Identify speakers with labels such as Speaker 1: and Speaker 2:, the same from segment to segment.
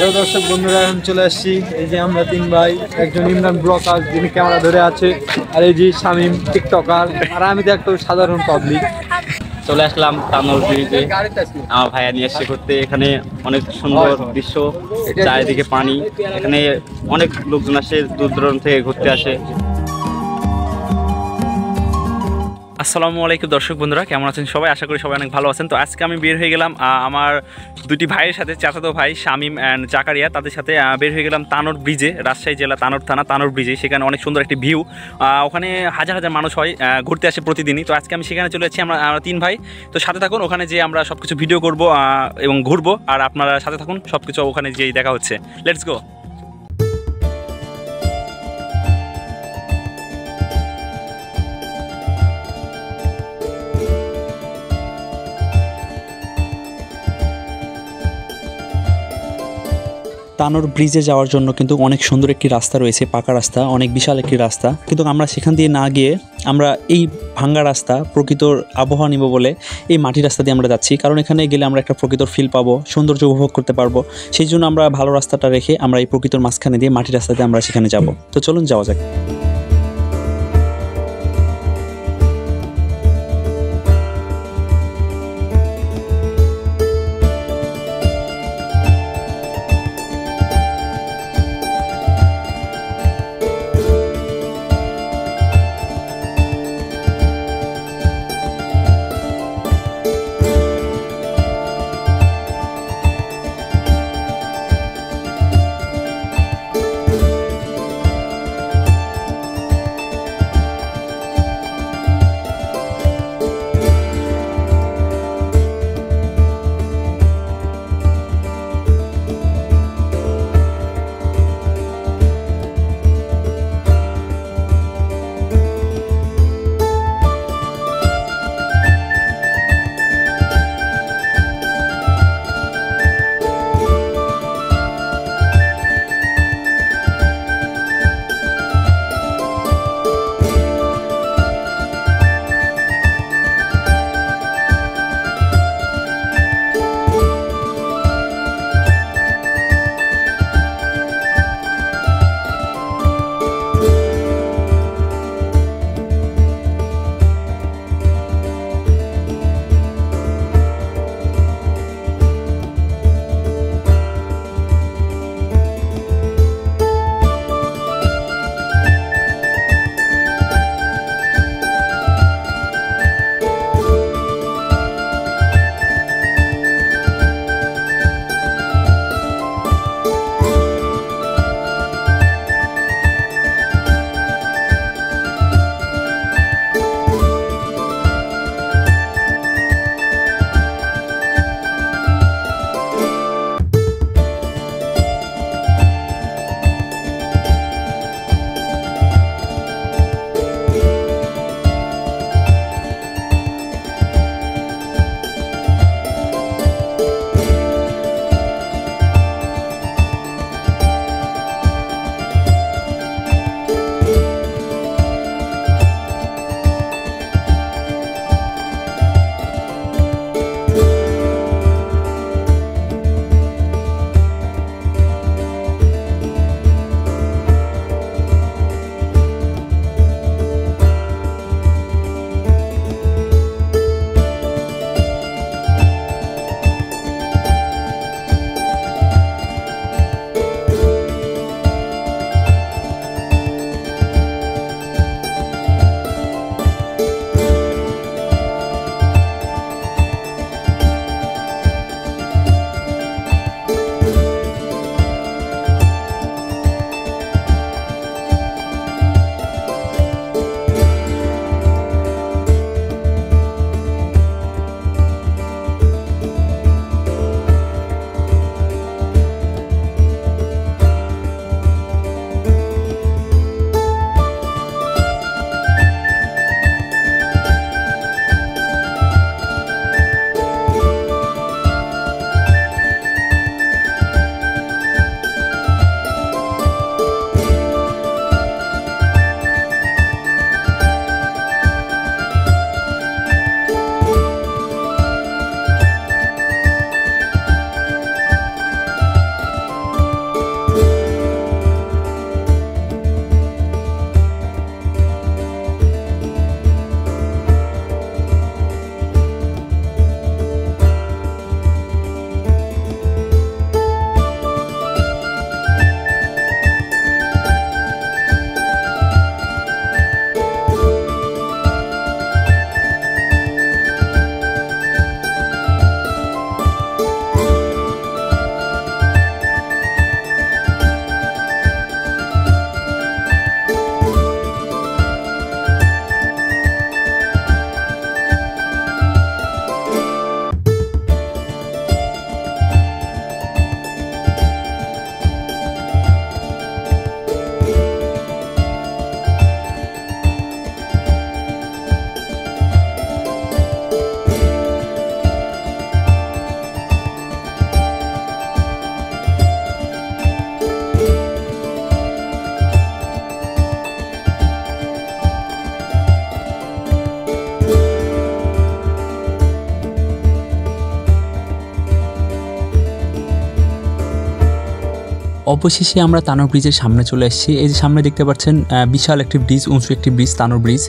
Speaker 1: Hello দর্শক বন্ধুরা, এখন চলে আসছি। এই যে আমরা তিন ভাই, একজন ইমরান ব্লগার যিনি ক্যামেরা ধরে আছে, আর এই যে শামিম টিকটকার, আর আমি তো একটা সাধারণ পাবলিক।
Speaker 2: চলে আসলাম তানোর ব্রিজে, আমার ভাইয়া নিয়ে এসে করতে। এখানে অনেক সুন্দর দৃশ্য, চারিদিকে পানি। এখানে অনেক লোকজন আসে, দূর দূরান্ত থেকে ঘুরতে আসে।
Speaker 3: আসসালামু আলাইকুম দর্শক বন্ধুরা, কেমন আছেন সবাই? আশা করি সবাই অনেক ভালো আছেন। তো আজকে আমি বের হয়ে গেলাম আমার দুটি ভাইয়ের সাথে, চাচাতো ভাই শামিম অ্যান্ড জাকারিয়া, তাদের সাথে বের হয়ে গেলাম তানোর ব্রিজে, রাজশাহী জেলা তানোর থানা তানোর ব্রিজে। সেখানে অনেক সুন্দর একটি ভিউ, ওখানে হাজার হাজার মানুষ হয়, ঘুরতে আসে প্রতিদিনই। তো আজকে আমি সেখানে চলে যাচ্ছি, আমরা তিন ভাই। তো সাথে থাকুন, ওখানে যে আমরা সব কিছু ভিডিও করবো এবং ঘুরবো, আর আপনারা সাথে থাকুন, সব কিছু ওখানে যেই দেখা হচ্ছে। Let's go.
Speaker 4: তানোর ব্রিজে যাওয়ার জন্য কিন্তু অনেক সুন্দর একটি রাস্তা রয়েছে, পাকা রাস্তা, অনেক বিশাল একটি রাস্তা। কিন্তু আমরা সেখান দিয়ে না গিয়ে আমরা এই ভাঙ্গা রাস্তা, প্রকৃতর আবহাওয়া নিব বলে এই মাটি রাস্তা দিয়ে আমরা যাচ্ছি। কারণ এখানে গেলে আমরা একটা প্রকৃতর ফিল পাবো, সৌন্দর্য উপভোগ করতে পারবো। সেই জন্য আমরা ভালো রাস্তাটা রেখে আমরা এই প্রকৃতর মাঝখানে দিয়ে মাটি রাস্তাতে আমরা সেখানে যাব। তো চলুন যাওয়া যাক। অবশেষে আমরা তানোর ব্রিজের সামনে চলে এসেছি। এই যে সামনে দেখতে পাচ্ছেন বিশাল একটি ব্রিজ, উঁচু একটি ব্রিজ, তানোর ব্রিজ।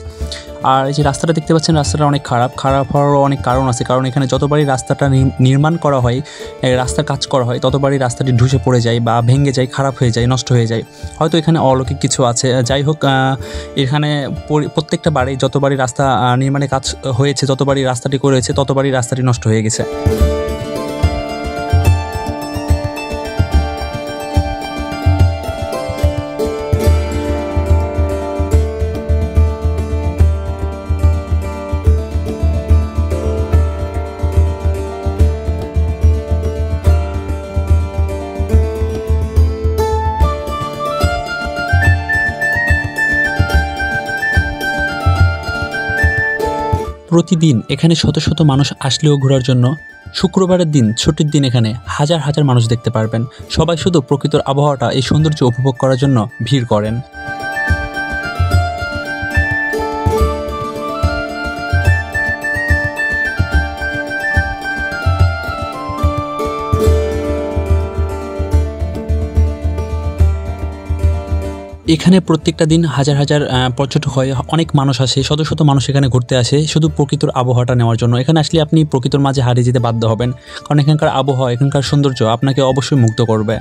Speaker 4: আর এই যে রাস্তাটা দেখতে পাচ্ছেন, রাস্তাটা অনেক খারাপ হওয়ারও অনেক কারণ আছে। কারণ এখানে যতবারই রাস্তাটা নির্মাণ করা হয়, রাস্তার কাজ করা হয়, ততবারই রাস্তাটি ধসে পড়ে যায় বা ভেঙে যায়, খারাপ হয়ে যায়, নষ্ট হয়ে যায়। হয়তো এখানে অলৌকিক কিছু আছে। যাই হোক, এখানে প্রত্যেকটা বারে যতবারই রাস্তা নির্মাণের কাজ হয়েছে, যতবারই রাস্তাটি করেছে, ততবারই রাস্তাটি নষ্ট হয়ে গেছে। প্রতিদিন এখানে শত শত মানুষ আসলেও ঘোরার জন্য শুক্রবারের দিন, ছুটির দিন এখানে হাজার হাজার মানুষ দেখতে পারবেন। সবাই শুধু প্রকৃতির আবহাওয়াটা, এই সৌন্দর্য উপভোগ করার জন্য ভিড় করেন। এখানে প্রত্যেকটা দিন হাজার হাজার পর্যটক হয়, অনেক মানুষ আসে, শত শত মানুষ এখানে ঘুরতে আসে শুধু প্রকৃতির আবহাওয়াটা নেওয়ার জন্য। এখানে আসলে আপনি প্রকৃতির মাঝে হারিয়ে যেতে বাধ্য হবেন, কারণ এখানকার আবহাওয়া, এখানকার সৌন্দর্য আপনাকে অবশ্যই মুগ্ধ করবে।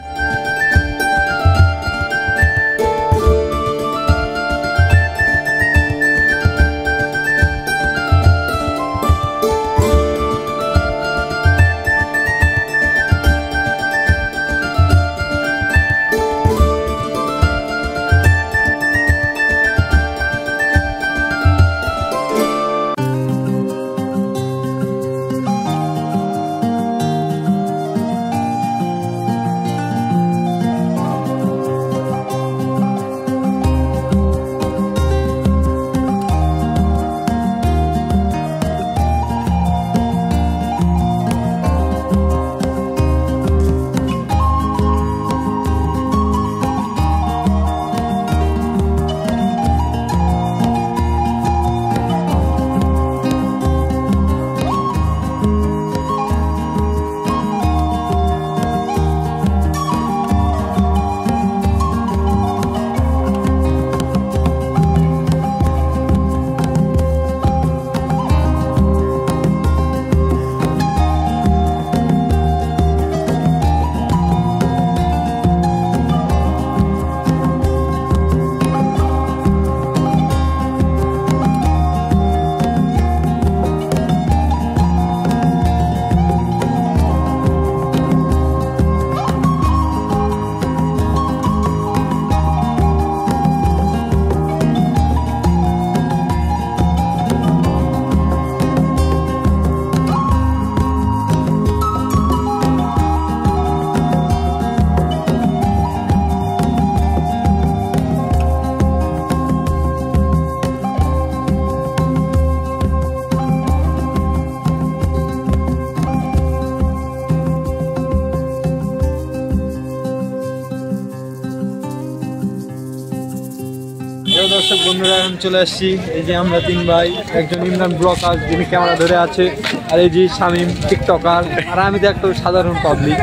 Speaker 1: দর্শক বন্ধুরা, এখন চলে আসছি। এই যে আমরা তিন ভাই, একজন ইমরান ব্লগার যিনি ক্যামেরা ধরে আছে, আর এই যে শামীম টিকটকার, আর আমি তো একটা সাধারণ পাবলিক।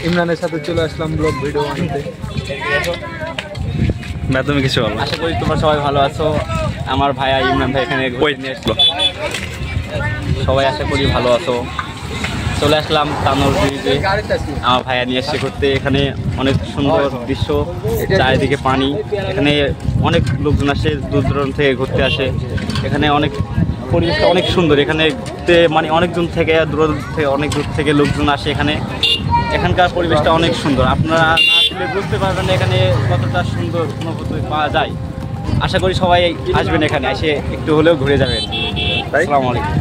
Speaker 1: ইমরানের সাথে চলে আসলাম ব্লগ ভিডিও বানাতে।
Speaker 3: তুমি কিছু বলো?
Speaker 2: আশা করি তোমরা সবাই ভালো আছো। আমার ভাইয়া ইমরান ভাই এখানে নিয়ে আসলো, সবাই আশা করি ভালো আছো। চলে আসলাম তানোর ব্রিজে, আমার ভাইয়া নিয়ে এসে ঘুরতে। এখানে অনেক সুন্দর দৃশ্য, চারিদিকে পানি। এখানে অনেক লোকজন আসে, দূর দূরান্ত থেকে ঘুরতে আসে। এখানে অনেক পরিবেশটা অনেক সুন্দর। এখানে ঘুরতে মানে অনেক দূর থেকে লোকজন আসে এখানে। এখানকার পরিবেশটা অনেক সুন্দর, আপনারা না আসলে বুঝতে পারবেন না এখানে কতটা সুন্দর অনুভূতি পাওয়া যায়। আশা করি সবাই আসবেন, এখানে এসে একটু হলেও ঘুরে যাবেন। আসসালামু আলাইকুম।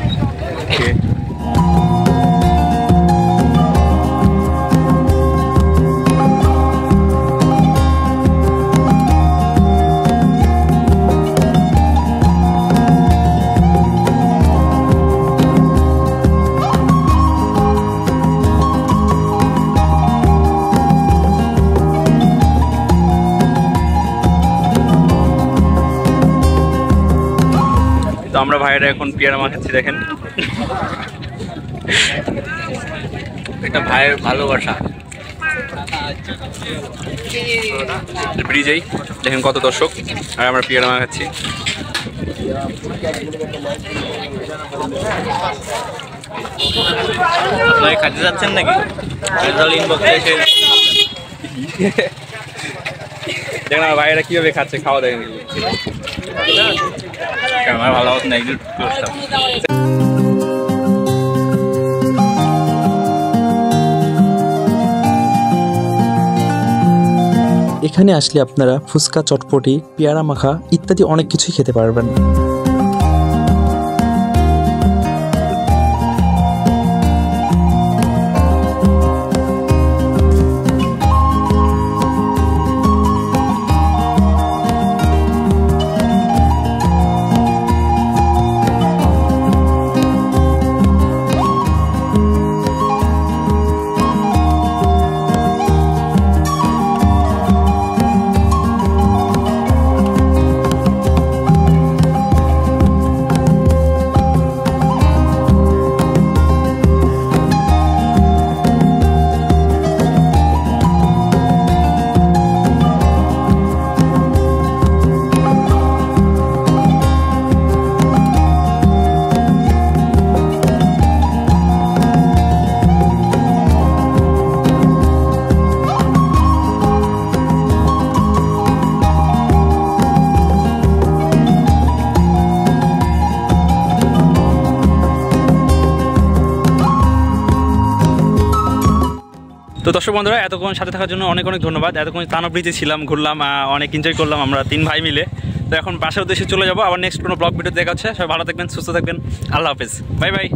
Speaker 3: তো আমরা ভাইরা এখন পেয়ারা মাখাচ্ছি, দেখেন এটা ভাইয়ের ভালোবাসা। ব্রিজেই দেখেন কত দর্শক, আর আমরা পিয়ারা মাখা খাচ্ছি।
Speaker 2: আপনারা খাইতে যাচ্ছেন নাকি? তাহলে ইনবক্সে এসে
Speaker 3: দেখেন আমার ভাইয়েরা কীভাবে খাচ্ছে, খাওয়া দেখেন।
Speaker 2: আমার ভালো হতো না একটু
Speaker 4: এখানে আসলে আপনারা ফুচকা, চটপটি, পেয়ারা মাখা ইত্যাদি অনেক কিছুই খেতে পারবেন।
Speaker 3: তো দর্শক বন্ধুরা, এতক্ষণ সাথে থাকার জন্য অনেক অনেক ধন্যবাদ। এতক্ষণ তানব ব্রিজে ছিলাম, ঘুরলাম, অনেক এনজয় করলাম আমরা 3 ভাই মিলে। তো এখন বাসার উদ্দেশ্যে চলে যাবো। আবার নেক্সট কোনো ব্লগ ভিডিও দেখা হচ্ছে। সবাই ভালো থাকবেন, সুস্থ থাকবেন। আল্লাহ হাফেজ, বাই বাই।